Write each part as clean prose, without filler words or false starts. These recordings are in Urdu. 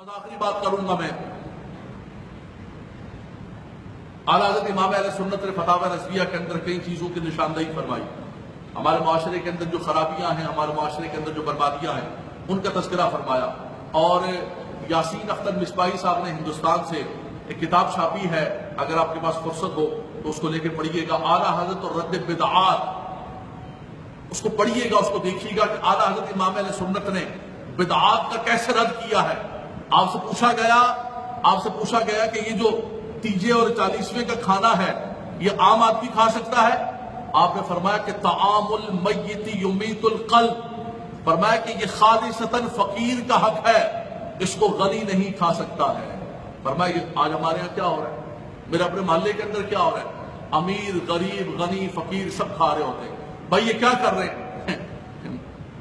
آخری بات کروں گا میں اعلیٰ حضرت امام اہل سنت نے فتاوی رضویہ کے اندر کئی چیزوں کی نشاندہی فرمائی. ہمارے معاشرے کے اندر جو خرابیاں ہیں، ہمارے معاشرے کے اندر جو بربادیاں ہیں، ان کا تذکرہ فرمایا. اور یاسین اختر مصباحی صاحب نے ہندوستان سے ایک کتاب چھاپی ہے، اگر آپ کے پاس فرصت ہو تو اس کو لے کے پڑھیے گا، اعلیٰ حضرت اور رد بدعات. اس کو پڑھیے گا، اس کو دیکھیے گا کہ اعلیٰ حضرت امام اہل سنت نے بدعات کا کیسے رد کیا ہے. آپ سے پوچھا گیا کہ یہ جو تیجے اور 40ویں کا کھانا ہے یہ عام آدمی کھا سکتا ہے؟ آپ نے فرمایا کہ طعام المیت یمیت القلب، فرمایا کہ یہ خالصتاً فقیر کا حق ہے، اس کو غنی نہیں کھا سکتا ہے. فرمایا کہ آج ہمارے ہاں کیا ہو رہا ہے، میرے اپنے محلے کے اندر کیا ہو رہا ہے، امیر غریب غنی فقیر سب کھا رہے ہوتے ہیں. بھائی یہ کیا کر رہے ہیں؟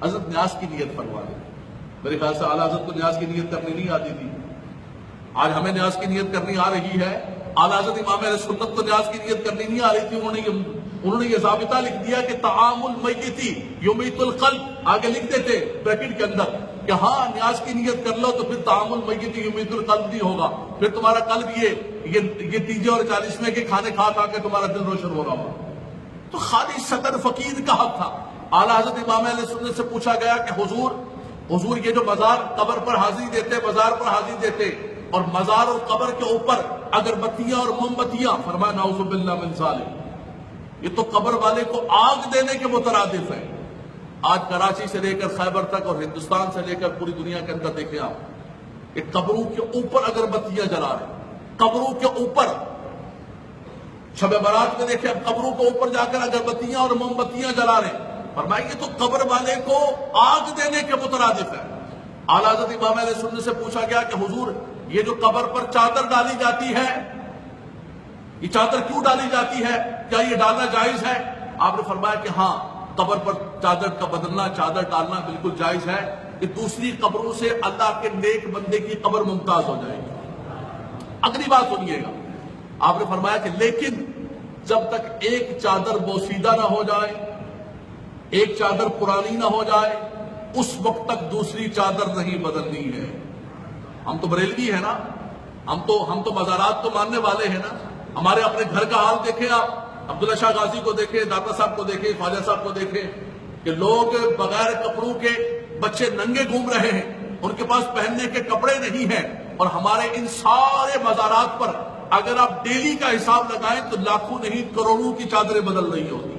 حضرت نیاز کی نیت فرما دیں. میرے خیال سے اعلیٰ حضرت کو نیاز کی نیت کرنی نہیں آتی تھی، آج ہمیں نیاز کی نیت کرنی آ رہی ہے. اعلیٰ حضرت امام اہل سنت کو نیاز کی نیت کرنی نہیں آ رہی تھی. انہوں نے یہ ضابطہ لکھ دیا کہ طعام المیت یمیت القلب، آگے لکھ دیتے بریکٹ کے اندر کہ ہاں نیاز کی نیت کر لو تو پھر طعام المیت یمیت القلب نہیں ہوگا، پھر تمہارا قلب یہ تیجے اور 40ویں کے کھانے کھا کھا کے تمہارا دل روشن ہو رہا ہوگا. تو خالی صدر فقیر کا حق تھا. اعلیٰ حضرت امام اہل سنت سے پوچھا گیا کہ حضور یہ جو مزار قبر پر حاضری دیتے، مزار پر حاضری دیتے، اور مزار اور قبر کے اوپر اگربتیاں اور موم بتیاں، فرمایا نعوذ باللہ من ذالک، یہ تو قبر والے کو آگ دینے کے مترادف ہے. آج کراچی سے لے کر خیبر تک اور ہندوستان سے لے کر پوری دنیا کے اندر دیکھیں آپ کہ قبروں کے اوپر اگربتیاں جلا رہے ہیں، قبروں کے اوپر. شب برات میں دیکھیں اب قبروں کے اوپر جا کر اگربتیاں اور موم بتیاں جلا رہے ہیں. فرمایا یہ تو قبر والے کو آگ دینے کے مترادف ہے. اعلیٰ حضرت امام اہل سنت سے پوچھا گیا کہ حضور یہ جو قبر پر چادر ڈالی جاتی ہے، یہ چادر کیوں ڈالی جاتی ہے، کیا یہ ڈالنا جائز ہے؟ آپ نے فرمایا کہ ہاں، قبر پر چادر کا بدلنا، چادر ڈالنا بالکل جائز ہے، کہ دوسری قبروں سے اللہ کے نیک بندے کی قبر ممتاز ہو جائے گی. اگلی بات سنیے گا، آپ نے فرمایا کہ لیکن جب تک ایک چادر بوسیدہ نہ ہو جائے، ایک چادر پرانی نہ ہو جائے، اس وقت تک دوسری چادر نہیں بدلنی ہے. ہم تو بریلوی ہیں نا، ہم تو مزارات تو ماننے والے ہیں نا. ہمارے اپنے گھر کا حال دیکھیں آپ، عبداللہ شاہ غازی کو دیکھیں، داتا صاحب کو دیکھیں، خواجہ صاحب کو دیکھیں کہ لوگ بغیر کپڑوں کے بچے ننگے گھوم رہے ہیں، ان کے پاس پہننے کے کپڑے نہیں ہیں. اور ہمارے ان سارے مزارات پر اگر آپ ڈیلی کا حساب لگائیں تو لاکھوں نہیں کروڑوں کی چادریں بدل رہی ہوتی.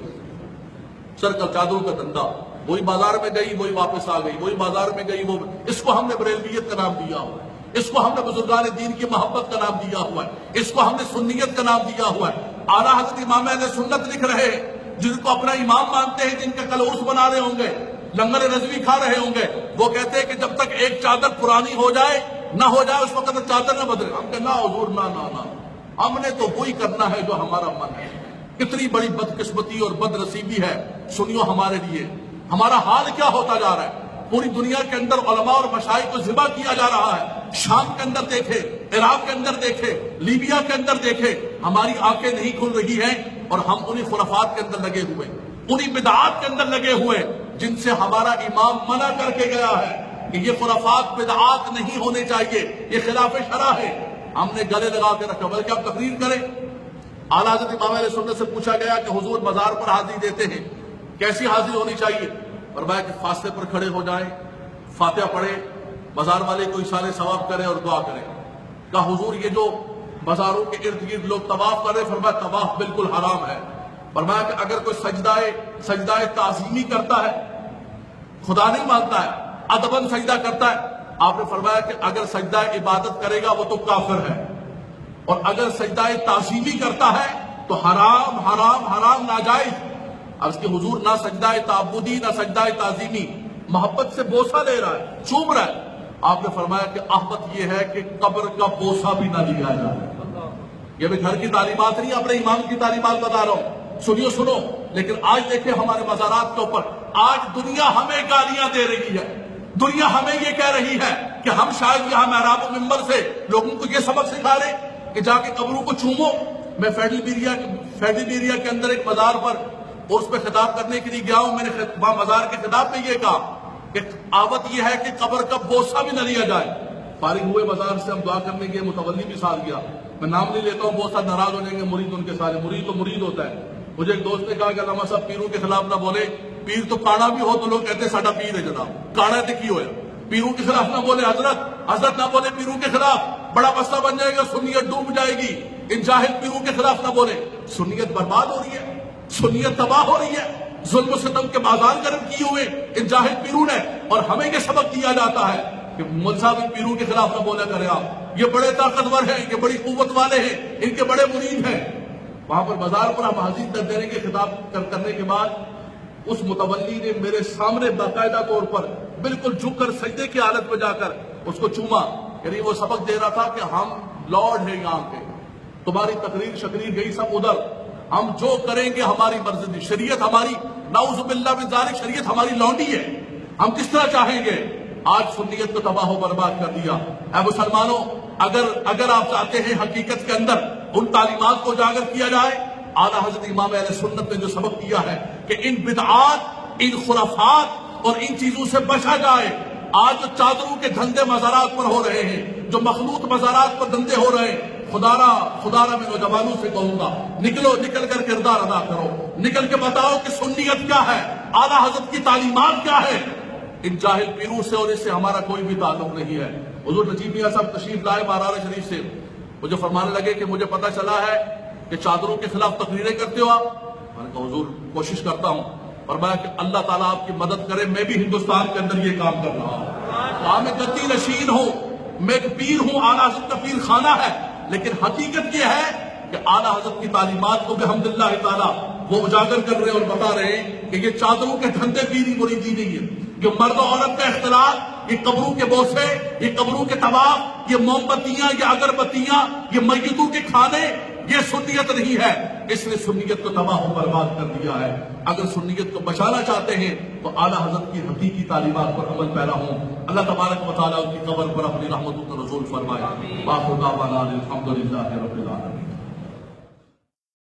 سر کا چادروں کا دھندا، وہی بازار میں گئی وہی واپس آ گئی، وہی بازار میں گئی وہ. اس کو ہم نے بریلویت کا نام دیا ہوا ہے، اس کو ہم نے بزرگان دین کی محبت کا نام دیا ہوا ہے، اس کو ہم نے سنیت کا نام دیا ہوا ہے. اعلیٰ حضرت امام اہل سنت لکھ رہے ہیں، جن کو اپنا امام مانتے ہیں، جن کا کلوس بنا رہے ہوں گے، لنگر رضوی کھا رہے ہوں گے، وہ کہتے ہیں کہ جب تک ایک چادر پرانی ہو جائے نہ ہو جائے اس وقت چادر نہ بدلے. ہم کہتے ہیں نہ حضور نہ، ہم نے تو وہی کرنا ہے جو ہمارا من ہے. کتنی بڑی بدقسمتی اور بد نصیبی ہے سنیو ہمارے لیے. ہمارا حال کیا ہوتا جا رہا ہے، پوری دنیا کے اندر علماء اور مشائخ کو ذبح کیا جا رہا ہے. شام کے اندر دیکھے، عراق کے اندر دیکھے، لیبیا کے اندر دیکھے، ہماری آنکھیں نہیں کھل رہی ہیں اور ہم انہی خرافات کے اندر لگے ہوئے، انہی بدعات کے اندر لگے ہوئے جن سے ہمارا امام منع کر کے گیا ہے کہ یہ خرافات بدعات نہیں ہونے چاہیے، یہ خلاف شرع ہے. ہم نے گلے لگا کے رکھا، بلکہ آپ تقریر کریں. اعلیٰ حضرت امام اہل سنت سے پوچھا گیا کہ حضور مزار پر حاضری دیتے ہیں، کیسی حاضری ہونی چاہیے؟ فرمایا کہ فاصلے پر کھڑے ہو جائیں، فاتحہ پڑھیں، مزار والے کو ایصال ثواب کریں اور دعا کریں. کہا حضور یہ جو مزاروں کے ارد گرد لوگ طواف کر رہے، فرمایا طواف بالکل حرام ہے. فرمایا کہ اگر کوئی سجدہ تعظیمی کرتا ہے، خدا نہیں مانتا ہے، ادباً سجدہ کرتا ہے، آپ نے فرمایا کہ اگر سجدہ عبادت کرے گا وہ تو کافر ہے، اور اگر سجدہ تعظیمی کرتا ہے تو حرام حرام حرام ناجائز. اب اس کے حضور نہ سجدہ تعبدی نہ سجدہ تعظیمی، محبت سے بوسہ لے رہا ہے، چوم رہا ہے. آپ نے فرمایا کہ احمد یہ ہے کہ قبر کا بوسہ بھی نہ لیا جائے. یہ بھی گھر کی تعلیمات نہیں، اپنے امام کی تعلیمات بتا رہا ہوں، سنو. لیکن آج دیکھیں ہمارے مزارات کے اوپر آج دنیا ہمیں گالیاں دے رہی ہے، دنیا ہمیں یہ کہہ رہی ہے کہ ہم شاید یہاں محراب و منبر سے لوگوں کو یہ سبق سکھا رہے کہ جا کے قبروں کو چومو. میں فیڈیلیریا کے اندر ایک مزار پر اور اس پہ خطاب کرنے کے لیے گیا ہوں. میں نے مزار کے خطاب میں یہ کہا کہ آوت یہ ہے کہ قبر کا بوسہ بھی نہ لیا جائے. فارغ ہوئے بازار سے ہم دعا کرنے کے متولی بھی ساتھ گیا. میں نام نہیں لیتا ہوں، بہت سارے ناراض ہو جائیں گے. مرید ان کے سارے، مرید تو مرید ہوتا ہے. مجھے ایک دوست نے کہا کہ علامہ صاحب پیروں کے خلاف نہ بولے. پیر تو کانا بھی ہو تو لوگ کہتے ہیں ساڈا پیر ہے جناب، کانا تے کی ہویا. پیروں کے خلاف نہ بولے حضرت نہ بولے پیروں کے خلاف، بڑا مسئلہ بن جائے گا، سنیت ڈوب جائے گی. ان جاہل پیروں کے خلاف نہ بولے. سنیت برباد ہو رہی ہے، سنیت تباہ ہو رہی ہے. ظلم و ستم کے بازار گرم کیے ہوئے ان جاہل پیروں نے، اور ہمیں یہ سبق دیا جاتا ہے کہ مول صاحب ان پیروں کے خلاف نہ بولا کرے آپ. یہ بڑے طاقتور ہیں، یہ بڑی قوت والے ہیں، ان کے بڑے مرید ہیں. وہاں پر بازار پر ہم حاضر کر دینے کے خطاب کرنے کے بعد اس متولی نے میرے سامنے باقاعدہ طور پر بالکل جھک کر سجدے کی حالت میں جا کر اس کو چوما. یعنی وہ سبق دے رہا تھا کہ ہم لارڈ ہیں یہاں کے، تمہاری تقریر شکریر گئی سب ادھر، ہم جو کریں گے ہماری مرضی دی. شریعت ہماری، نعوذ باللہ من ذالک، شریعت ہماری لونڈی ہے، ہم کس طرح چاہیں گے. آج سنیت کو تباہ و برباد کر دیا. اے مسلمانوں، اگر آپ چاہتے ہیں حقیقت کے اندر ان تعلیمات کو اجاگر کیا جائے، اعلیٰ حضرت امام اہل سنت نے جو سبق دیا ہے کہ ان بدعات، ان خرافات اور ان چیزوں سے بچا جائے. آج جو چادروں کے دھندے مزارات پر ہو رہے ہیں، جو مخلوط مزارات پر دھندے ہو رہے ہیں، خدا میں نوجوانوں سے کہوں گا، نکل کر کردار ادا کرو، نکل کے بتاؤ کہ سنیت کیا ہے، اعلیٰ حضرت کی تعلیمات کیا ہے. ان جاہل پیروں سے اور اس سے ہمارا کوئی بھی تعلق نہیں ہے. حضور نجیب میاں صاحب تشریف لائے مارار شریف سے، مجھے فرمانے لگے کہ مجھے پتہ چلا ہے کہ چادروں کے خلاف تقریریں کرتے ہو آپ. میں نے کہا حضور کوشش کرتا ہوں. فرمایا کہ اللہ تعالیٰ آپ کی مدد کرے، میں بھی ہندوستان کے اندر یہ کام کر رہا ہوں. ہاں میں گتی نشین ہوں، میں ایک پیر ہوں، اعلیٰ حضرت کا پیر خانہ ہے، لیکن حقیقت یہ ہے کہ اعلیٰ حضرت کی تعلیمات کو بحمداللہ تعالیٰ وہ اجاگر کر رہے ہیں اور بتا رہے ہیں کہ یہ چادروں کے دھندے پیری مریدی نہیں ہے. یہ مرد و عورت کا اختلاط، یہ قبروں کے بوسے، یہ قبروں کے طواف، یہ موم بتیاں، یہ اگربتیاں، یہ میتوں کے کھانے، یہ سنیت نہیں ہے. اس نے سنیت کو تباہ و برباد کر دیا ہے. اگر سنیت کو بچانا چاہتے ہیں تو اعلیٰ حضرت کی حقیقی تعلیمات پر عمل پیرا ہوں. اللہ تبارک و تعالیٰ ان کی قبر پر اپنی رحمتوں کا نزول فرمائے. باخر دعوانا الحمدللہ رب العالمین.